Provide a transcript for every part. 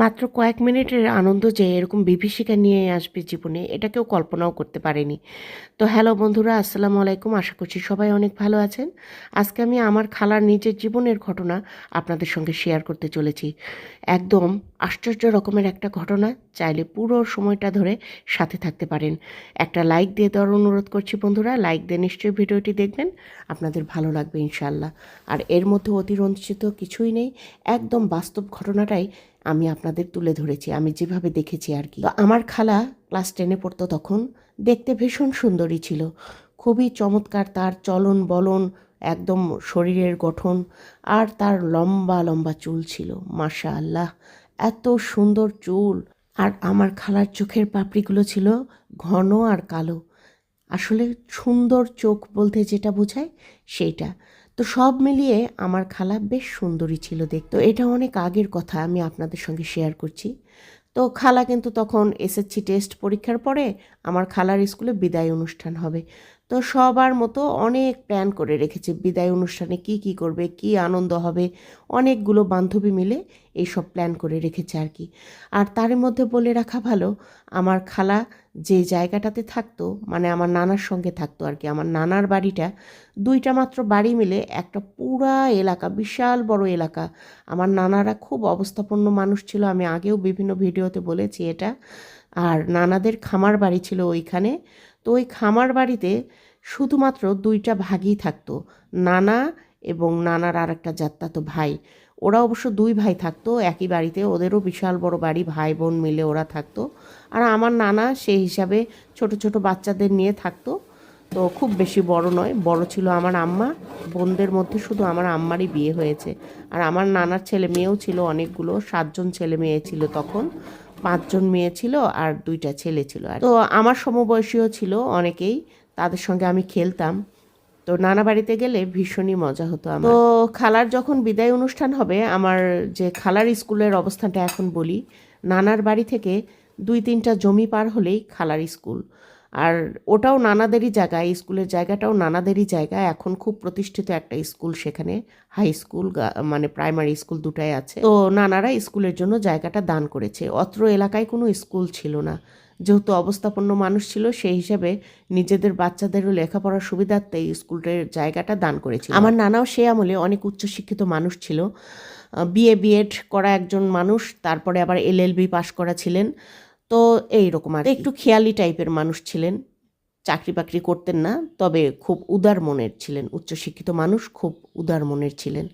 মাত্র কয়েক মিনিটের আনন্দ যে এরকম বিভীষিকা নিয়ে আসবে জীবনে এটা কেউ কল্পনাও করতে পারেনি। তো হ্যালো বন্ধুরা, আসসালামু আলাইকুম। আশা করছি সবাই অনেক ভালো আছেন। আজকে আমি আমার খালার নিজের জীবনের ঘটনা আপনাদের সঙ্গে শেয়ার করতে চলেছি। একদম আশ্চর্য রকমের একটা ঘটনা, চাইলে পুরো সময়টা ধরে সাথে থাকতে পারেন। একটা লাইক দিয়ে দেওয়ার অনুরোধ করছি বন্ধুরা, লাইক দিয়ে নিশ্চয়ই ভিডিওটি দেখবেন, আপনাদের ভালো লাগবে ইনশাআল্লাহ। আর এর মধ্যে অতিরঞ্জিত কিছুই নেই, একদম বাস্তব ঘটনাটাই আমি আপনাদের তুলে ধরেছি, আমি যেভাবে দেখেছি আর কি। তো আমার খালা ক্লাস 10-এ পড়তো তখন। দেখতে ভীষণ সুন্দরী ছিল, খুবই চমৎকার তার চলন বলন, একদম শরীরের গঠন, আর তার লম্বা লম্বা চুল ছিল, মাশাআল্লাহ এত সুন্দর চুল। আর আমার খালার চোখের পাপড়িগুলো ছিল ঘন আর কালো। আসলে সুন্দর চোখ বলতে যেটা বোঝায় সেইটা। তো সব মিলিয়ে আমার খালা বেশ সুন্দরী ছিল দেখতে। তো এটা অনেক আগের কথা, আমি আপনাদের সঙ্গে শেয়ার করছি। তো খালা কিন্তু তখন এসএসসি টেস্ট পরীক্ষার পরে আমার খালার স্কুলে বিদায় অনুষ্ঠান হবে। তো সবার মতো অনেক প্ল্যান করে রেখেছে, বিদায় অনুষ্ঠানে কি কি করবে, কি আনন্দ হবে, অনেকগুলো বান্ধবী মিলে এইসব প্ল্যান করে রেখেছে আর কি। আর তার মধ্যে বলে রাখা ভালো, আমার খালা যে জায়গাটাতে থাকতো, মানে আমার নানার সঙ্গে থাকতো আর কি, আমার নানার বাড়িটা দুইটা মাত্র বাড়ি মিলে একটা পুরা এলাকা, বিশাল বড় এলাকা। আমার নানারা খুব অবস্থাপন্ন মানুষ ছিল, আমি আগেও বিভিন্ন ভিডিওতে বলেছি এটা। আর নানাদের খামার বাড়ি ছিল ওইখানে। তো ওই খামার বাড়িতে শুধুমাত্র দুইটা ভাগই থাকতো, নানা এবং নানার আর একটা জাত্তাতো ভাই। ওরা অবশ্য দুই ভাই থাকতো একই বাড়িতে, ওদেরও বিশাল বড় বাড়ি, ভাই বোন মিলে ওরা থাকতো। আর আমার নানা সেই হিসাবে ছোট ছোট বাচ্চাদের নিয়ে থাকতো। তো খুব বেশি বড় নয়, বড় ছিল আমার আম্মা। বোনদের মধ্যে শুধু আমার আম্মারই বিয়ে হয়েছে। আর আমার নানার ছেলে মেয়েও ছিল অনেকগুলো, 7জন ছেলে মেয়ে ছিল তখন, 5জন মেয়ে ছিল আর 2টা ছেলে ছিল। আর তো আমার সমবয়সীও ছিল অনেকেই, তাদের সঙ্গে আমি খেলতাম। তো নানা বাড়িতে গেলে ভীষণই মজা হতো আমার। তো খালার যখন বিদায় অনুষ্ঠান হবে, আমার যে খালার স্কুলের অবস্থানটা এখন বলি, নানার বাড়ি থেকে 2-3টা জমি পার হলেই খালার স্কুল। আর ওটাও নানাদেরই জায়গা, স্কুলের জায়গাটাও নানাদেরই জায়গা। এখন খুব প্রতিষ্ঠিত একটা স্কুল সেখানে, হাই স্কুল মানে প্রাইমারি স্কুল দুটাই আছে। তো নানারা স্কুলের জন্য জায়গাটা দান করেছে। অত্র এলাকায় কোনো স্কুল ছিল না, যেহেতু অবস্থাপন্ন মানুষ ছিল সেই হিসাবে নিজেদের বাচ্চাদেরও লেখাপড়ার সুবিধার্থে স্কুলের জায়গাটা দান করেছিল। আমার নানাও সে আমলে অনেক উচ্চশিক্ষিত মানুষ ছিল, বিএড করা একজন মানুষ, তারপরে আবার এলএলবি পাশ করা ছিলেন। তো এইরকম আর একটু খেয়ালি টাইপের মানুষ ছিলেন, চাকরি বাকরি করতেন না, তবে খুব উদার মনের ছিলেন, উচ্চশিক্ষিত মানুষ, খুব উদার মনের ছিলেন।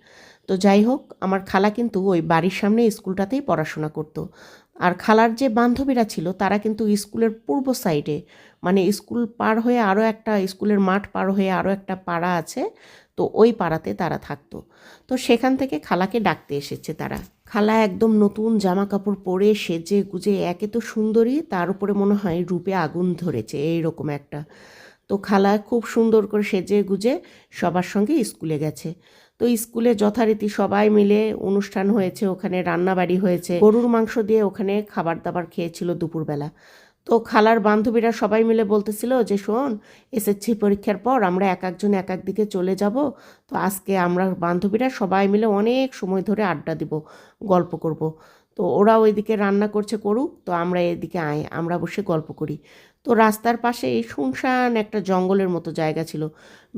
তো যাই হোক, আমার খালা কিন্তু ওই বাড়ির সামনে স্কুলটাতেই পড়াশোনা করতো। আর খালার যে বান্ধবীরা ছিল তারা কিন্তু স্কুলের পূর্ব সাইডে, মানে স্কুল পার হয়ে আরও একটা, স্কুলের মাঠ পার হয়ে আরও একটা পাড়া আছে, তো ওই পাড়াতে তারা থাকতো। তো সেখান থেকে খালাকে ডাকতে এসেছে তারা। খালা একদম নতুন জামা কাপড় পরে সেজে গুজে, একে তো সুন্দরী, তার উপরে মনে হয় রূপে আগুন ধরেছে এইরকম একটা। তো খালা খুব সুন্দর করে সেজে গুজে সবার সঙ্গে স্কুলে গেছে। তো স্কুলে যথারীতি সবাই মিলে অনুষ্ঠান হয়েছে, ওখানে রান্নাবাড়ি হয়েছে, গরুর মাংস দিয়ে ওখানে খাবার দাবার খেয়েছিল দুপুরবেলা। তো খালার বান্ধবীরা সবাই মিলে বলতেছিল যে শোন, এসএসসি পরীক্ষার পর আমরা এক একজন এক এক দিকে চলে যাব। তো আজকে আমরা বান্ধবীরা সবাই মিলে অনেক সময় ধরে আড্ডা দিব, গল্প করব। তো ওরা ওইদিকে রান্না করছে করুক, তো আমরা এদিকে আয়, আমরা বসে গল্প করি। তো রাস্তার পাশে এই শুনশান একটা জঙ্গলের মতো জায়গা ছিল।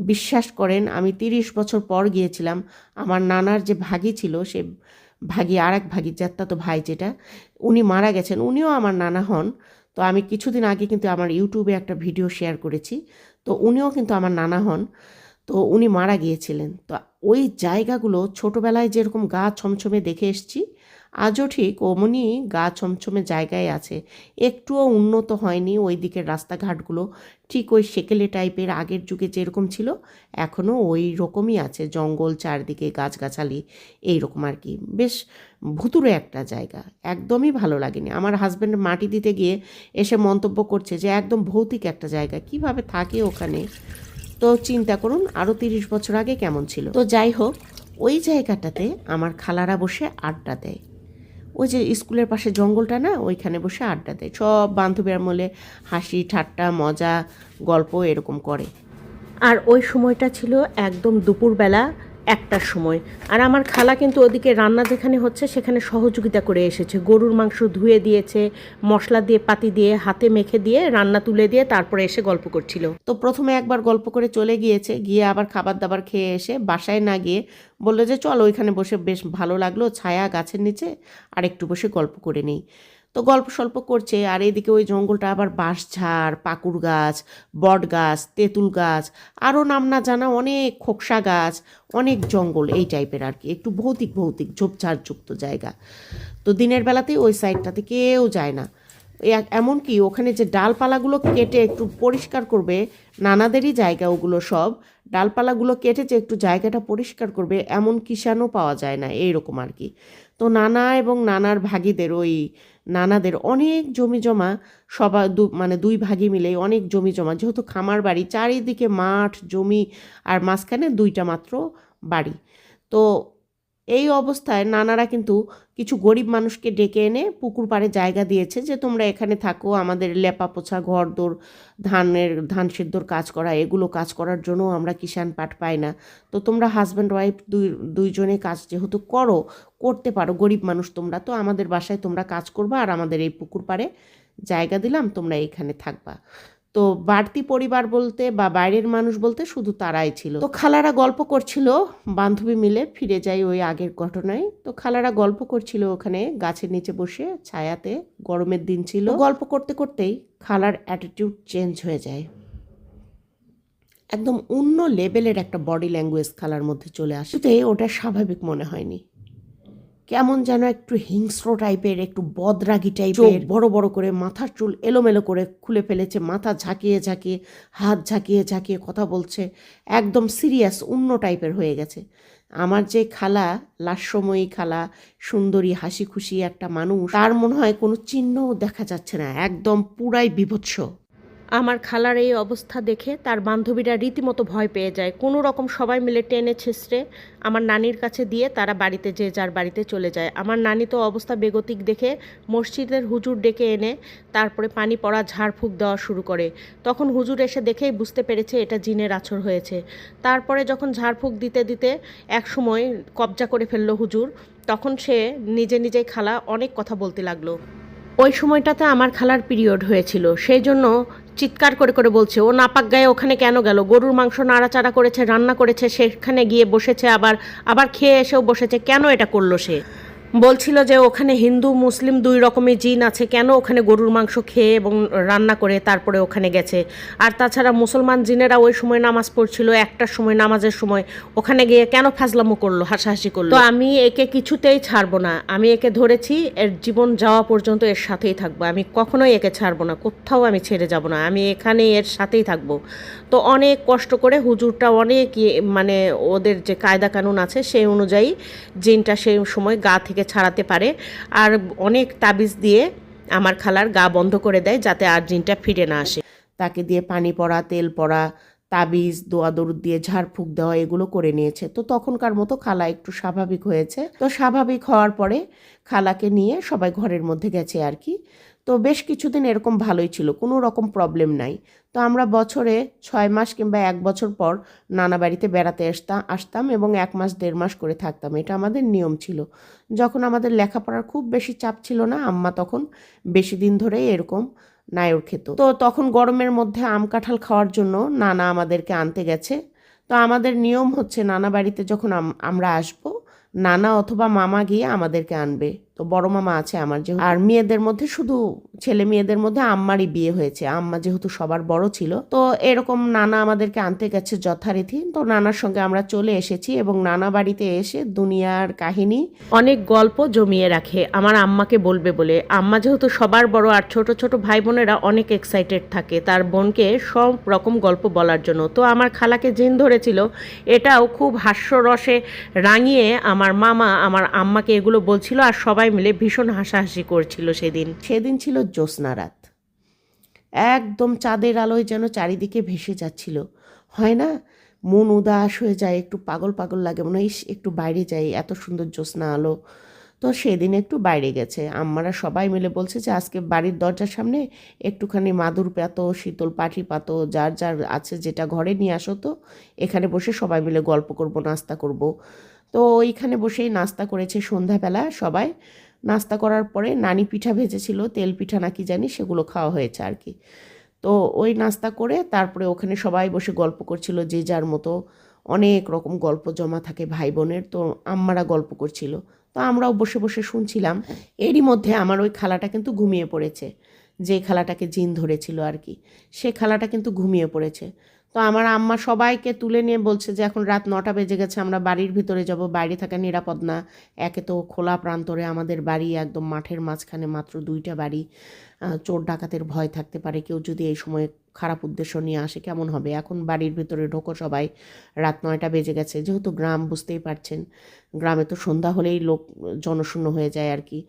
বিশ্বাস করেন, আমি 30 বছর পর গিয়েছিলাম। আমার নানার যে ভাগি ছিল, সে ভাগি, আর এক ভাগি তো ভাই যেটা, উনি মারা গেছেন, উনিও আমার নানা হন। তো আমি কিছুদিন আগে কিন্তু আমার ইউটিউবে একটা ভিডিও শেয়ার করেছি, তো উনিও কিন্তু আমার নানা হন। তো উনি মারা গিয়েছিলেন। তো ওই জায়গাগুলো ছোটোবেলায় যেরকম গা ছমছমে দেখে এসছি, আজও ঠিক অমনি গা ছমছমে জায়গায় আছে, একটুও উন্নত হয়নি ওই দিকের রাস্তাঘাটগুলো। ঠিক ওই সেকেলে টাইপের আগের যুগে যেরকম ছিল এখনও ওই রকমই আছে, জঙ্গল চারদিকে গাছগাছালি এইরকম আর কি। বেশ ভুতুড়ে একটা জায়গা, একদমই ভালো লাগেনি। আমার হাজব্যান্ড মাটি দিতে গিয়ে এসে মন্তব্য করছে যে একদম ভৌতিক একটা জায়গা, কিভাবে থাকে ওখানে। তো চিন্তা করুন আরও 30 বছর আগে কেমন ছিল। তো যাই হোক, ওই জায়গাটাতে আমার খালারা বসে আড্ডা দেয়। ওই যে স্কুলের পাশে জঙ্গলটা না, ওইখানে বসে আড্ডা দেয়, সব বান্ধবীরা মিলে হাসি ঠাট্টা মজা গল্প এরকম করে। আর ওই সময়টা ছিল একদম দুপুরবেলা, একটার সময়। আর আমার খালা কিন্তু ওদিকে রান্না যেখানে হচ্ছে সেখানে সহযোগিতা করে এসেছে, গরুর মাংস ধুয়ে দিয়েছে, মশলা দিয়ে পাতি দিয়ে হাতে মেখে দিয়ে রান্না তুলে দিয়ে তারপরে এসে গল্প করছিল। তো প্রথমে একবার গল্প করে চলে গিয়েছে, গিয়ে আবার খাবার দাবার খেয়ে এসে বাসায় না গিয়ে বললো যে চল ওইখানে বসে বেশ ভালো লাগলো, ছায়া গাছের নিচে আর একটু বসে গল্প করে নেই। তো গল্প সল্প করছে, আর এদিকে ওই জঙ্গলটা আবার বাঁশঝাড়, পাকুড় গাছ, বট গাছ, তেঁতুল গাছ, আরও নাম না জানা অনেক খোকসা গাছ, অনেক জঙ্গল এই টাইপের আর কি, একটু ভৌতিক ভৌতিক ঝোপঝাড়যুক্ত জায়গা। তো দিনের বেলাতেই ওই সাইডটাতে কেউ যায় না। এমনকি ওখানে যে ডালপালাগুলো কেটে একটু পরিষ্কার করবে, নানাদেরই জায়গা ওগুলো সব, ডালপালাগুলো কেটে যে একটু জায়গাটা পরিষ্কার করবে এমন কিষানও পাওয়া যায় না, এইরকম আর কি। তো নানা এবং নানার ভাগীদের ওই নানাদের অনেক জমি জমা, সবাই মানে দুই ভাগী মিলে অনেক জমি জমা, যেহেতু খামার বাড়ি, চারিদিকে মাঠ জমি আর মাঝখানে দুইটা মাত্র বাড়ি। তো এই অবস্থায় নানারা কিন্তু কিছু গরিব মানুষকে ডেকে এনে পুকুর পাড়ে জায়গা দিয়েছে যে তোমরা এখানে থাকো, আমাদের লেপা পোছা, ঘর দোর, ধান সেদ্ধর কাজ করা, এগুলো কাজ করার জন্য আমরা কিষাণ পাট পাই না। তো তোমরা হাজব্যান্ড ওয়াইফ দুইজনে কাজ যেহেতু করতে পারো, গরিব মানুষ তোমরা, তো আমাদের বাসায় তোমরা কাজ করবা আর আমাদের এই পুকুর পাড়ে জায়গা দিলাম, তোমরা এইখানে থাকবা। তো বাড়তি পরিবার বলতে বা বাইরের মানুষ বলতে শুধু তারাই ছিল। তো খালারা গল্প করছিল, বান্ধবী মিলে ফিরে যাই ওই আগের ঘটনায়। তো খালারা গল্প করছিল ওখানে গাছের নিচে বসে ছায়াতে, গরমের দিন ছিল। গল্প করতে করতেই খালার অ্যাটিটিউড চেঞ্জ হয়ে যায়, একদম অন্য লেভেলের একটা বডি ল্যাঙ্গুয়েজ খালার মধ্যে চলে আসে। ওটা স্বাভাবিক মনে হয়নি, কেমন যেন একটু হিংস্র টাইপের, একটু বদরাগী টাইপের, বড় বড় করে মাথার চুল এলোমেলো করে খুলে ফেলেছে, মাথা ঝাঁকিয়ে ঝাঁকিয়ে, হাত ঝাঁকিয়ে ঝাঁকিয়ে কথা বলছে, একদম সিরিয়াস অন্য টাইপের হয়ে গেছে। আমার যে খালা, লাস্যময়ী খালা, সুন্দরী হাসি খুশি একটা মানুষ, তার মনে হয় কোনো চিহ্নও দেখা যাচ্ছে না, একদম পুরাই বিভৎস। আমার খালার এই অবস্থা দেখে তার বান্ধবীরা রীতিমতো ভয় পেয়ে যায়, কোনো রকম সবাই মিলে টেনে ছেঁচড়ে আমার নানির কাছে দিয়ে তারা বাড়িতে যে যার বাড়িতে চলে যায়। আমার নানি তো অবস্থা বেগতিক দেখে মসজিদের হুজুর ডেকে এনে তারপরে পানি পড়া ঝাড়ফুঁক দেওয়া শুরু করে। তখন হুজুর এসে দেখেই বুঝতে পেরেছে এটা জিনের আছর হয়েছে। তারপরে যখন ঝাড়ফুঁক দিতে দিতে এক সময় কবজা করে ফেললো হুজুর, তখন সে নিজে নিজেই খালা অনেক কথা বলতে লাগলো। ওই সময়টাতে আমার খালার পিরিয়ড হয়েছিল, সেই জন্য চিৎকার করে করে বলছে ও নাপাক গায়ে ওখানে কেন গেল, গরুর মাংস নাড়াচাড়া করেছে, রান্না করেছে, সেখানে গিয়ে বসেছে, আবার আবার খেয়ে এসেও বসেছে, কেন এটা করলো সে? বলছিল যে ওখানে হিন্দু মুসলিম দুই রকমের জিন আছে, কেন ওখানে গরুর মাংস খেয়ে এবং রান্না করে তারপরে ওখানে গেছে। আর তাছাড়া মুসলমান জিনেরা ওই সময় নামাজ পড়ছিল, একটার সময় নামাজের সময়, ওখানে গিয়ে কেন ফাজলামো করলো, হাসাহাসি করলো। তো আমি একে কিছুতেই ছাড়বো না, আমি একে ধরেছি, এর জীবন যাওয়া পর্যন্ত এর সাথেই থাকবো, আমি কখনোই একে ছাড়বো না, কোথাও আমি ছেড়ে যাব না, আমি এখানে এর সাথেই থাকবো। তো অনেক কষ্ট করে হুজুরটা অনেক মানে ওদের যে কায়দা কানুন আছে সেই অনুযায়ী জিনটা সেই সময় গা থেকে ছাড়াতে পারে, আর অনেক তাবিজ দিয়ে আমার খালার গা বন্ধ করে দেয় যাতে আর জিনটা ফিরে না আসে। তাকে দিয়ে পানি পড়া, তেল পড়া, তাবিজ, দোয়া দরুদ দিয়ে ঝাড়ফুঁক দেওয়া, এগুলো করে নিয়েছে। তো তখনকার মতো খালা একটু স্বাভাবিক হয়েছে। তো স্বাভাবিক হওয়ার পরে খালাকে নিয়ে সবাই ঘরের মধ্যে গেছে আর কি। তো বেশ কিছুদিন এরকম ভালোই ছিল, কোনো রকম প্রবলেম নাই। তো আমরা বছরে 6 মাস কিংবা 1 বছর পর নানা বাড়িতে বেড়াতে আসতাম এবং 1 মাস 1.5 মাস করে থাকতাম, এটা আমাদের নিয়ম ছিল। যখন আমাদের লেখাপড়ার খুব বেশি চাপ ছিল না, আম্মা তখন বেশি দিন ধরেই এরকম নায়র খেত। তো তখন গরমের মধ্যে আম কাঁঠাল খাওয়ার জন্য নানা আমাদেরকে আনতে গেছে। তো আমাদের নিয়ম হচ্ছে নানা বাড়িতে যখন আমরা আসবো, নানা অথবা মামা গিয়ে আমাদেরকে আনবে। তো বড় মামা আছে আমার, যে আর মেয়েদের মধ্যে শুধু ছেলে মেয়েদের মধ্যে আম্মারই বিয়ে হয়েছে, আম্মা যেহেতু সবার বড় ছিল। তো এরকম নানা আমাদেরকে আনতে গেছে যথারীতি। তো নানার সঙ্গে আমরা চলে এসেছি এবং নানা বাড়িতে এসে দুনিয়ার কাহিনী, অনেক গল্প জমিয়ে রাখে আমার আম্মাকে বলবে বলে। আম্মা যেহেতু সবার বড় আর ছোট ছোট ভাই বোনেরা অনেক এক্সাইটেড থাকে তার বোনকে সব রকম গল্প বলার জন্য। তো আমার খালাকে জিন ধরেছিল, এটাও খুব হাস্যরসে রাঙিয়ে আমার মামা আমার আম্মাকে এগুলো বলছিল, আর সবাই মিলে ভীষণ হাসাহাসি করছিল। সেদিন ছিল জ্যোৎস্না রাত, একদম চাঁদের আলোয় যেন চারিদিকে ভেসে যাচ্ছিল। হয় না, মন উদাস হয়ে যায়, একটু পাগল পাগল লাগে, মনে হয় একটু বাইরে যাই, এত সুন্দর জ্যোৎস্না আলো। তো সেদিন একটু বাইরে গেছে। আম্মারা সবাই মিলে বলছে যে আজকে বাড়ির দরজার সামনে একটুখানি মাদুর পাতো, শীতল পাটি পাতো, যার যার আছে যেটা ঘরে নিয়ে আসো, তো এখানে বসে সবাই মিলে গল্প করব, নাস্তা করব। তো ওইখানে বসেই নাস্তা করেছে সন্ধ্যাবেলা সবাই। নাস্তা করার পরে নানি পিঠা ভেজেছিল, তেল পিঠা নাকি জানি, সেগুলো খাওয়া হয়েছে আর কি। তো ওই নাস্তা করে তারপরে ওখানে সবাই বসে গল্প করছিল যে যার মতো। অনেক রকম গল্প জমা থাকে ভাই বোনের, তো আম্মারা গল্প করছিল, তো আমরাও বসে বসে শুনছিলাম। এরই মধ্যে আমার ওই খালাটা কিন্তু ঘুমিয়ে পড়েছে, যে খালাটাকে জিন ধরেছিল আর কি, সে খালাটা কিন্তু ঘুমিয়ে পড়েছে। তো আমার আম্মা সবাইকে তুলে নিয়ে বলছে যে এখন রাত 9টা বেজে গেছে, আমরা বাড়ির ভিতরে যাব, বাইরে থাকা নিরাপদ না। একে তো খোলা প্রান্তরে আমাদের বাড়ি, একদম মাঠের মাঝখানে মাত্র 2টা বাড়ি, চোর ডাকাতের ভয় থাকতে পারে, কেউ যদি এই সময় খারাপ উদ্দেশ্য নিয়ে আসে কেমন হবে, এখন বাড়ির ভিতরে ঢোকো সবাই, রাত 9টা বেজে গেছে। যেহেতু গ্রাম, বুঝতেই পারছেন, গ্রামে তো সন্ধ্যা হলেই লোক জনশূন্য হয়ে যায় আর কি।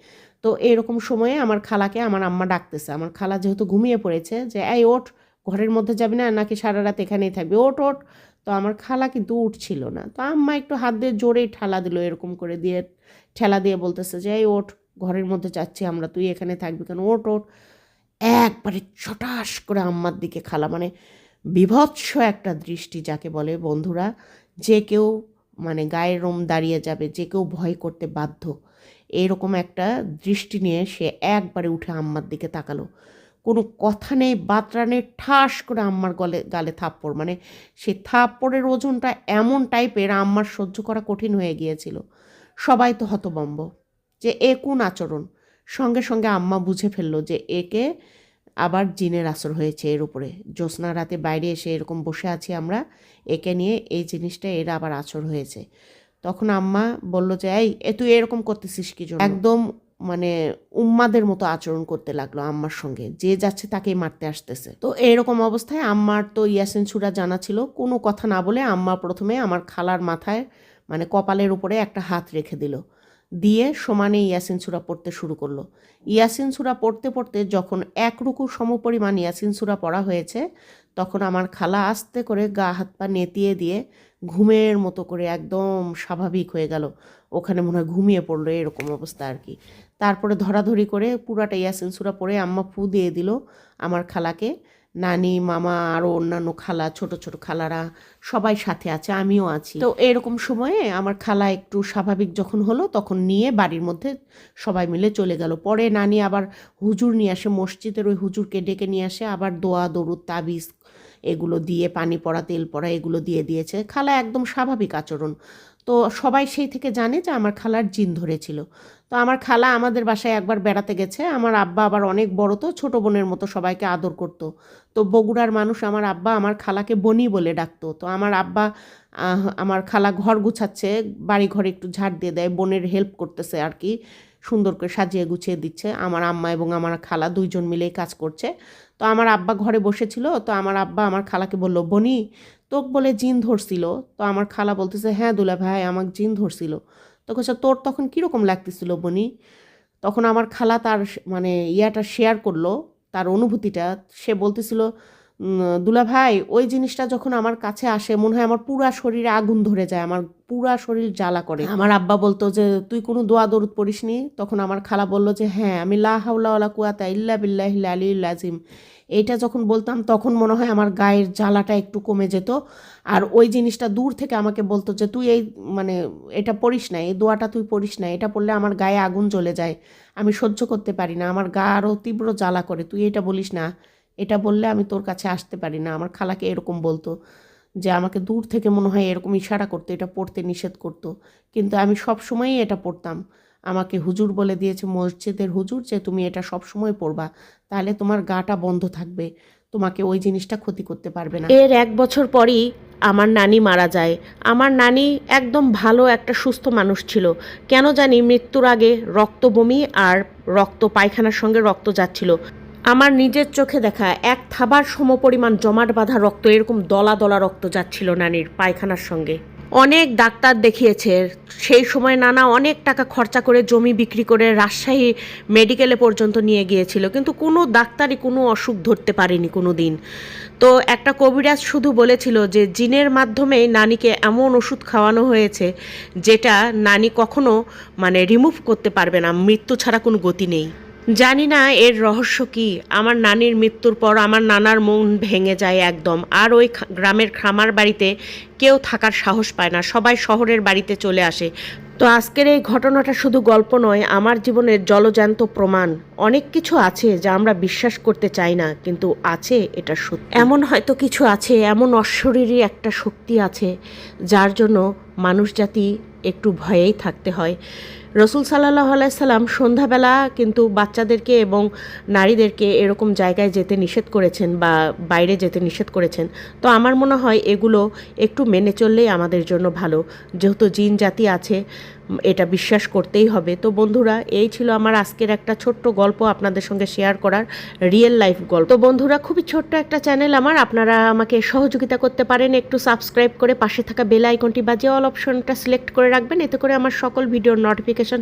তো এরকম সময়ে আমার খালাকে আমার আম্মা ডাকতেছে, আমার খালা যেহেতু ঘুমিয়ে পড়েছে, যে এই ওঠ, ঘরের মধ্যে যাবি না নাকি সারা রাত এখানেই থাকবি, ওঠ ওঠ। তো আমার খালা কিন্তু উঠছিল না, তো আম্মা একটু হাত দিয়ে জোরেই ঠেলা দিল, এরকম করে দিয়ে ঠেলা দিয়ে বলতেছে যে এই ওঠ, ঘরের মধ্যে যাচ্ছি আমরা, তুই এখানে থাকবি কেন, ওঠ ওঠ। একবারে ছটাস করে আম্মার দিকে খালা, মানে বীভৎস একটা দৃষ্টি যাকে বলে বন্ধুরা, যে কেউ মানে গায়ের রোম দাঁড়িয়ে যাবে, যে কেউ ভয় করতে বাধ্য, এইরকম একটা দৃষ্টি নিয়ে সে একবারে উঠে আম্মার দিকে তাকালো। কোনো কথা নেই, বাতরা নেই, ঠাস করে আম্মার গালে থাপ্পড়, মানে সে থাপ্পড়ের ওজনটা এমন টাইপের, আম্মার সহ্য করা কঠিন হয়ে গিয়েছিল। সবাই তো হতভম্ব যে এ কোন আচরণ। সঙ্গে সঙ্গে আম্মা বুঝে ফেললো যে একে আবার জিনের আসর হয়েছে এর উপরে। জ্যোৎস্না রাতে বাইরে এসে এরকম বসে আছি আমরা, একে নিয়ে এই জিনিসটা এর আবার আচর হয়েছে। তখন আম্মা বলল যে এই তুই এরকম করতেছিস কি জন্য, একদম মানে উম্মাদের মতো আচরণ করতে লাগলো আম্মার সঙ্গে, যে যাচ্ছে তাকেই মারতে আসতেছে। তো এরকম অবস্থায় আম্মার তো ইয়াসিন সূরা জানা ছিল, কোনো কথা না বলে আম্মা প্রথমে আমার খালার মাথায় মানে কপালের উপরে একটা হাত রেখে দিল, দিয়ে সমানে ইয়াসিন সূরা পড়তে শুরু করলো। ইয়াসিন সূরা পড়তে পড়তে যখন 1 রুকু সমপরিমাণ ইয়াসিন সূরা পড়া হয়েছে, তখন আমার খালা আস্তে করে গা হাত পা নেতিয়ে দিয়ে ঘুমের মতো করে একদম স্বাভাবিক হয়ে গেল, ওখানে মনে হয় ঘুমিয়ে পড়লো, এরকম অবস্থা আর কি। তারপরে ধরাধরি করে পুরাটা ইয়াসিন সূরা পড়ে আম্মা ফু দিয়ে দিল আমার খালাকে। নানি, মামা, আরও অন্যান্য খালা, ছোট ছোট খালারা সবাই সাথে আছে, আমিও আছি। তো এরকম সময়ে আমার খালা একটু স্বাভাবিক যখন হলো, তখন নিয়ে বাড়ির মধ্যে সবাই মিলে চলে গেল। পরে নানি আবার হুজুর নিয়ে আসে, মসজিদের ওই হুজুরকে ডেকে নিয়ে আসে, আবার দোয়া দরুদ তাবিজ এগুলো দিয়ে, পানি পড়া তেল পড়া এগুলো দিয়ে দিয়েছে। খালা একদম স্বাভাবিক আচরণ। তো সবাই সেই থেকে জানে যে আমার খালার জিন ধরেছিল। তো আমার খালা আমাদের বাসায় একবার বেড়াতে গেছে, আমার আব্বা আবার অনেক বড়, তো ছোট বোনের মতো সবাইকে আদর করত। তো বগুড়ার মানুষ, আমার আব্বা আমার খালাকে বনি বলে ডাকতো। তো আমার আব্বা আমার খালা ঘর গুছাচ্ছে, বাড়ি ঘরে একটু ঝাড় দিয়ে দেয়, বোনের হেল্প করতেছে আর কি, সুন্দর করে সাজিয়ে গুছিয়ে দিচ্ছে। আমার আম্মা এবং আমার খালা দুইজন মিলেই কাজ করছে। তো আমার আব্বা ঘরে বসেছিল, তো আমার আব্বা আমার খালাকে বলল, বনি তোকে বলে জিন ধরছিল। তো আমার খালা বলতেছে, হ্যাঁ দুলা ভাই, আমাকে জিন ধরছিল। তো বলছে, তোর তখন কীরকম লাগতেছিল বনি? তখন আমার খালা তার মানে ইয়াটা শেয়ার করলো, তার অনুভূতিটা। সে বলতেছিল, দুলা ভাই ওই জিনিসটা যখন আমার কাছে আসে, মনে হয় আমার পুরা শরীরে আগুন ধরে যায়, আমার পুরা শরীর জ্বালা করে। আমার আব্বা বলতো যে তুই কোনো দোয়া দরুদ পড়িসনি? তখন আমার খালা বলল যে হ্যাঁ, আমি লা হাওলা ওয়ালা কুওয়াতা ইল্লা বিল্লাহিল আলিয়্যিল আযীম এইটা যখন বলতাম, তখন মনে হয় আমার গায়ের জ্বালাটা একটু কমে যেত। আর ওই জিনিসটা দূর থেকে আমাকে বলতো যে তুই এই মানে এটা পড়িস না, এই দোয়াটা তুই পড়িস না, এটা পড়লে আমার গায়ে আগুন জ্বলে যায়, আমি সহ্য করতে পারি না, আমার গা আরও তীব্র জ্বালা করে, তুই এটা বলিস না, এটা বললে আমি তোর কাছে আসতে পারি না। আমার খালাকে এরকম বলতো, যে আমাকে দূর থেকে মনে হয় এরকম ইশারা করতো, এটা পড়তে নিষেধ করতো। কিন্তু আমি সব সময়ই এটা পড়তাম। আমাকে হুজুর বলে দিয়েছে, মসজিদের হুজুর, যে তুমি এটা সব সময় পড়বা, তাহলে তোমার গাটা বন্ধ থাকবে, তোমাকে ওই জিনিসটা ক্ষতি করতে পারবে না। এর 1 বছর পরই আমার নানি মারা যায়। আমার নানি একদম ভালো একটা সুস্থ মানুষ ছিল, কেন জানি মৃত্যুর আগে রক্ত বমি আর রক্ত পায়খানার সঙ্গে রক্ত যাচ্ছিল। আমার নিজের চোখে দেখা 1 থাবার সমপরিমাণ জমাট বাঁধা রক্ত, এরকম দলা দলা রক্ত যাচ্ছিল নানির পায়খানার সঙ্গে। অনেক ডাক্তার দেখিয়েছে, সেই সময় নানা অনেক টাকা খরচা করে জমি বিক্রি করে রাজশাহী মেডিকেলে পর্যন্ত নিয়ে গিয়েছিল, কিন্তু কোনো ডাক্তারই কোনো অসুখ ধরতে পারেনি কোনো দিন। তো একটা কবিরাজ শুধু বলেছিল যে জিনের মাধ্যমেই নানিকে এমন ওষুধ খাওয়ানো হয়েছে যেটা নানি কখনো রিমুভ করতে পারবে না, মৃত্যু ছাড়া কোনো গতি নেই। জানি না এর রহস্য কি। আমার নানির মৃত্যুর পর আমার নানার মন ভেঙে যায় একদম, আর ওই গ্রামের খামার বাড়িতে কেউ থাকার সাহস পায় না, সবাই শহরের বাড়িতে চলে আসে। তো আজকের এই ঘটনাটা শুধু গল্প নয়, আমার জীবনের জলজ্যান্ত প্রমাণ। অনেক কিছু আছে যা আমরা বিশ্বাস করতে চাই না, কিন্তু আছে, এটা সত্যি। এমন হয়তো কিছু আছে, এমন অশরীরী একটা শক্তি আছে যার জন্য মানুষ জাতি একটু ভয়েই থাকতে হয়। রসুল সাল্লাল্লাহু আলাইহি সাল্লাম সন্ধ্যাবেলা কিন্তু বাচ্চাদেরকে এবং নারীদেরকে এরকম জায়গায় যেতে নিষেধ করেছেন বা বাইরে যেতে নিষেধ করেছেন। তো আমার মনে হয় এগুলো একটু মেনে চললেই আমাদের জন্য ভালো, যেহেতু জিন জাতি আছে, এটা বিশ্বাস করতেই হবে। তো বন্ধুরা, এই ছিল আমার আজকের একটা ছোট্ট গল্প আপনাদের সঙ্গে শেয়ার করার, রিয়েল লাইফ গল্প। তো বন্ধুরা, খুবই ছোট্ট একটা চ্যানেল আমার, আপনারা আমাকে সহযোগিতা করতে পারেন একটু সাবস্ক্রাইব করে পাশে থাকা বেল আইকনটি বাজিয়ে অল অপশনটা সিলেক্ট করে রাখবেন, এতে করে আমার সকল ভিডিওর নোটিফিকেশন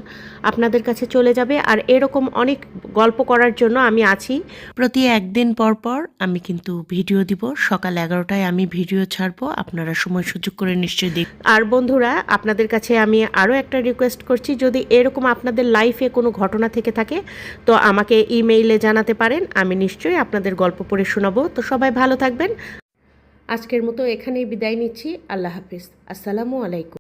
আপনাদের কাছে চলে যাবে। আর এরকম অনেক গল্প করার জন্য আমি আছি, প্রতি একদিন পর পর আমি কিন্তু ভিডিও দিব। সকাল 11টায় আমি ভিডিও ছাড়বো, আপনারা সময় সুযোগ করে নিশ্চয়ই দেখ। আর বন্ধুরা, আপনাদের কাছে আমি আরও একটা রিকোয়েস্ট করছি, যদি এরকম আপনাদের লাইফে কোনো ঘটনা থেকে থাকে তো আমাকে ইমেইলে জানাতে পারেন, আমি নিশ্চয়ই আপনাদের গল্প পড়ে শোনাবো। তো সবাই ভালো থাকবেন। আজকের মতো এখানেই বিদায় নিচ্ছি। আল্লাহ হাফিজ। আসসালামু আলাইকুম।